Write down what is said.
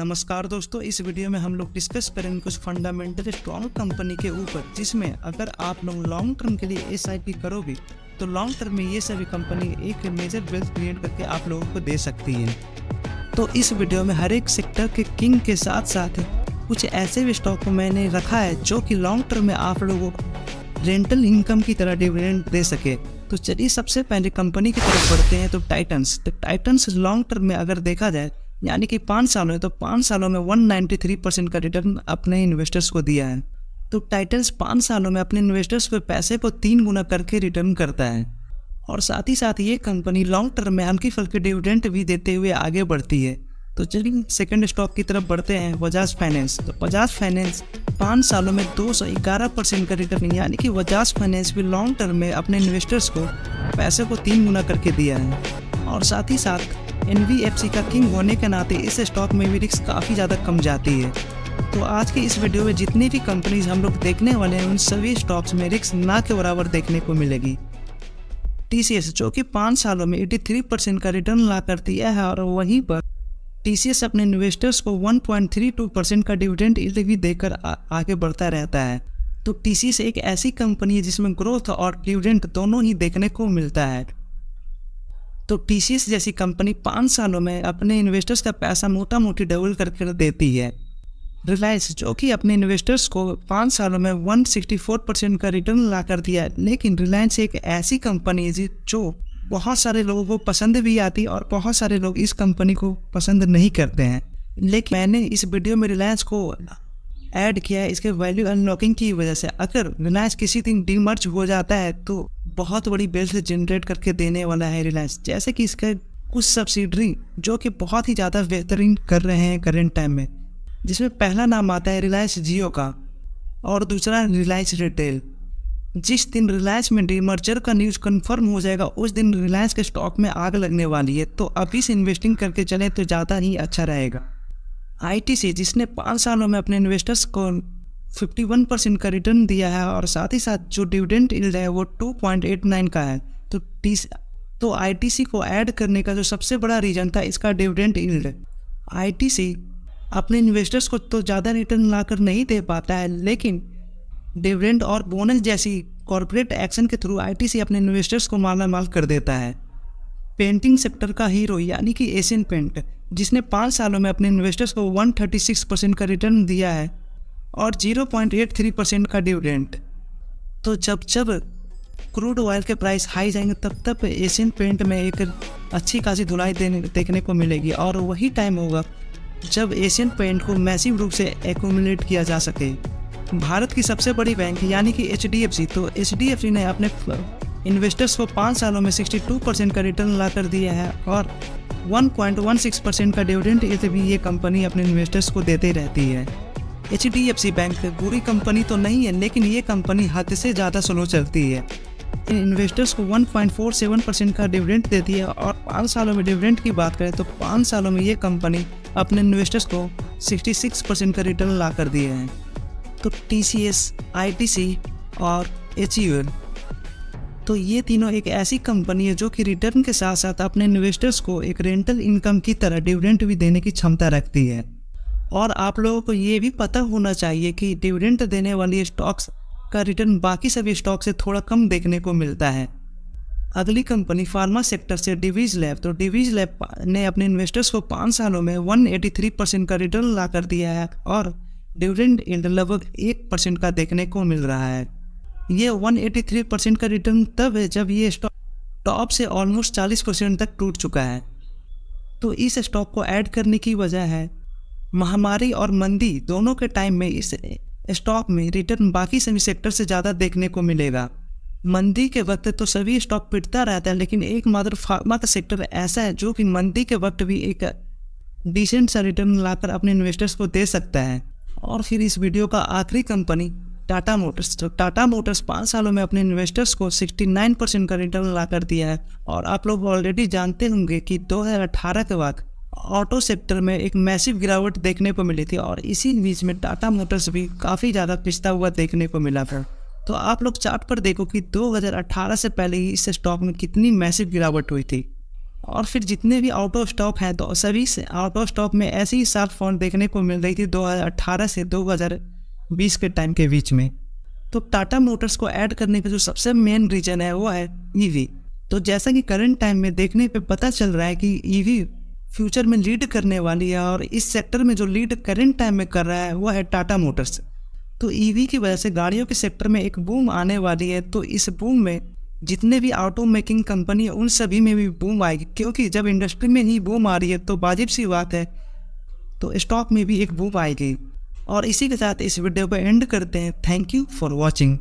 नमस्कार दोस्तों, इस वीडियो में हम लोग डिस्कस करेंगे कुछ फंडामेंटल स्ट्रॉन्ग कंपनी के ऊपर, जिसमें अगर आप लोग लॉन्ग टर्म के लिए एसआईपी करोगे तो लॉन्ग टर्म में ये सभी कंपनी एक मेजर वेल्थ क्रिएट करके आप लोगों को दे सकती है। तो इस वीडियो में हर एक सेक्टर के किंग के साथ साथ कुछ ऐसे भी स्टॉक को मैंने रखा है जो कि लॉन्ग टर्म में आप लोगों को रेंटल इनकम की तरह डिविडेंड दे सके। तो चलिए सबसे पहले कंपनी की तरफ बढ़ते हैं। तो टाइटन्स लॉन्ग टर्म में अगर देखा जाए यानी कि 5 सालों में, तो 5 सालों में 193% का रिटर्न अपने इन्वेस्टर्स को दिया है। तो टाइटन्स 5 सालों में अपने इन्वेस्टर्स को पैसे को 3 गुना करके रिटर्न करता है और साथ ही साथ ये कंपनी लॉन्ग टर्म में हल्की फुल्की डिविडेंड भी देते हुए आगे बढ़ती है। तो चलिए सेकंड स्टॉक की तरफ बढ़ते हैं, बजाज फाइनेंस। तो बजाज फाइनेंस 5 सालों में 211% का रिटर्न, यानी कि बजाज फाइनेंस भी लॉन्ग टर्म में अपने इन्वेस्टर्स को पैसे को 3 गुना करके दिया है। और साथ ही साथ NBFC का किंग होने के नाते इस स्टॉक में भी रिस्क काफ़ी ज़्यादा कम जाती है। तो आज की इस वीडियो में जितनी भी कंपनीज हम लोग देखने वाले हैं उन सभी स्टॉक्स में रिस्क ना के बराबर देखने को मिलेगी। TCS जो कि 5 सालों में 83% का रिटर्न ला कर दिया है और वहीं पर TCS अपने इन्वेस्टर्स को 1.32% का डिविडेंड यील्ड भी देकर आगे बढ़ता रहता है। तो TCS एक ऐसी कंपनी है जिसमें ग्रोथ और डिविडेंड दोनों ही देखने को मिलता है। तो TCS जैसी कंपनी 5 सालों में अपने इन्वेस्टर्स का पैसा मोटा मोटी डबल करके देती है। रिलायंस जो कि अपने इन्वेस्टर्स को 5 सालों में 164% का रिटर्न ला कर दिया है, लेकिन रिलायंस एक ऐसी कंपनी है जो बहुत सारे लोगों को पसंद भी आती है और बहुत सारे लोग इस कंपनी को पसंद नहीं करते हैं। लेकिन मैंने इस वीडियो में रिलायंस को ऐड किया है इसके वैल्यू अनलॉकिंग की वजह से। अगर रिलायंस किसी दिन डीमर्ज हो जाता है तो बहुत बड़ी वेल्थ जनरेट करके देने वाला है रिलायंस। जैसे कि इसका कुछ सब्सिडरी जो कि बहुत ही ज़्यादा बेहतरीन कर रहे हैं करेंट टाइम में, जिसमें पहला नाम आता है रिलायंस जियो का और दूसरा रिलायंस रिटेल। जिस दिन रिलायंस में डीमर्जर का न्यूज़ कंफर्म हो जाएगा उस दिन रिलायंस के स्टॉक में आग लगने वाली है। तो अभी से इन्वेस्टिंग करके चले तो ज़्यादा ही अच्छा रहेगा। ITC जिसने 5 सालों में अपने इन्वेस्टर्स को 51% का रिटर्न दिया है और साथ ही साथ जो डिविडेंड यील्ड है वो 2.89 का है। तो ITC को ऐड करने का जो सबसे बड़ा रीज़न था इसका डिविडेंड यील्ड। ITC अपने इन्वेस्टर्स को तो ज़्यादा रिटर्न लाकर नहीं दे पाता है, लेकिन डिविडेंड और बोनस जैसी कॉर्पोरेट एक्शन के थ्रू ITC अपने इन्वेस्टर्स को माला माल कर देता है। पेंटिंग सेक्टर का हीरो यानी कि एशियन पेंट जिसने 5 सालों में अपने इन्वेस्टर्स को 136% का रिटर्न दिया है और 0.83% का डिविडेंड। तो जब क्रूड ऑयल के प्राइस हाई जाएंगे तब एशियन पेंट में एक अच्छी खासी धुलाई देखने को मिलेगी और वही टाइम होगा जब एशियन पेंट को मैसिव रूप से एक्यूमुलेट किया जा सके। भारत की सबसे बड़ी बैंक यानी कि HDFC, तो HDFC ने अपने इन्वेस्टर्स को 5 सालों में 62% का रिटर्न ला कर दिया है और 1.16% का डिविडेंड यील्ड भी ये कंपनी अपने इन्वेस्टर्स को देते रहती है। HDFC बैंक बुरी कंपनी तो नहीं है, लेकिन ये कंपनी हद से ज़्यादा स्लो चलती है। इन इन्वेस्टर्स को 1.47% का डिविडेंड देती है और 5 सालों में डिविडेंड की बात करें तो 5 सालों में ये कंपनी अपने इन्वेस्टर्स को 66% का रिटर्न ला कर दिए हैं। तो TCS, ITC और HUL, तो ये तीनों एक ऐसी कंपनी है जो कि रिटर्न के साथ साथ अपने इन्वेस्टर्स को एक रेंटल इनकम की तरह डिविडेंड भी देने की क्षमता रखती है। और आप लोगों को ये भी पता होना चाहिए कि डिविडेंड देने वाली स्टॉक्स का रिटर्न बाकी सभी स्टॉक से थोड़ा कम देखने को मिलता है। अगली कंपनी फार्मा सेक्टर से डिवीज लैब। तो डिवीज लैब ने अपने इन्वेस्टर्स को 5 सालों में 183% का रिटर्न ला कर दिया है और डिविडेंड यील्ड लगभग 1% का देखने को मिल रहा है। ये 183% का रिटर्न तब है जब ये स्टॉक टॉप से ऑलमोस्ट 40% तक टूट चुका है। तो इस स्टॉक को ऐड करने की वजह है महामारी और मंदी दोनों के टाइम में इस स्टॉक में रिटर्न बाकी सभी सेक्टर से ज़्यादा देखने को मिलेगा। मंदी के वक्त तो सभी स्टॉक पिटता रहता है, लेकिन एकमात्र फार्मा का सेक्टर ऐसा है जो कि मंदी के वक्त भी एक डिसेंट सा रिटर्न लाकर अपने इन्वेस्टर्स को दे सकता है। और फिर इस वीडियो का आखिरी कंपनी टाटा मोटर्स। तो टाटा मोटर्स 5 सालों में अपने इन्वेस्टर्स को 69% का रिटर्न ला कर दिया है और आप लोग ऑलरेडी जानते होंगे कि 2018 के बाद ऑटो सेक्टर में एक मैसिव गिरावट देखने को मिली थी और इसी बीच में टाटा मोटर्स भी काफ़ी ज़्यादा पिछड़ा हुआ देखने को मिला था। तो आप लोग चार्ट पर देखो कि 2018 से पहले ही इस स्टॉक में कितनी मैसिव गिरावट हुई थी और फिर जितने भी आउट ऑफ स्टॉक हैं तो सभी से आउट ऑफ स्टॉक में ऐसी ही शार्प फॉल देखने को मिल रही थी 2018 से 2020 के टाइम के बीच में। तो टाटा मोटर्स को ऐड करने का जो सबसे मेन रीज़न है वो है ईवी। तो जैसा कि करंट टाइम में देखने पे पता चल रहा है कि ईवी फ्यूचर में लीड करने वाली है, और इस सेक्टर में जो लीड करंट टाइम में कर रहा है वो है टाटा मोटर्स। तो ईवी की वजह से गाड़ियों के सेक्टर में एक बूम आने वाली है। तो इस बूम में जितने भी ऑटो मेकिंग कंपनी है उन सभी में भी बूम आएगी, क्योंकि जब इंडस्ट्री में ही बूम आ रही है तो वाजिब सी बात है तो स्टॉक में भी एक बूम आएगी। और इसी के साथ इस वीडियो को एंड करते हैं। Thank you for watching.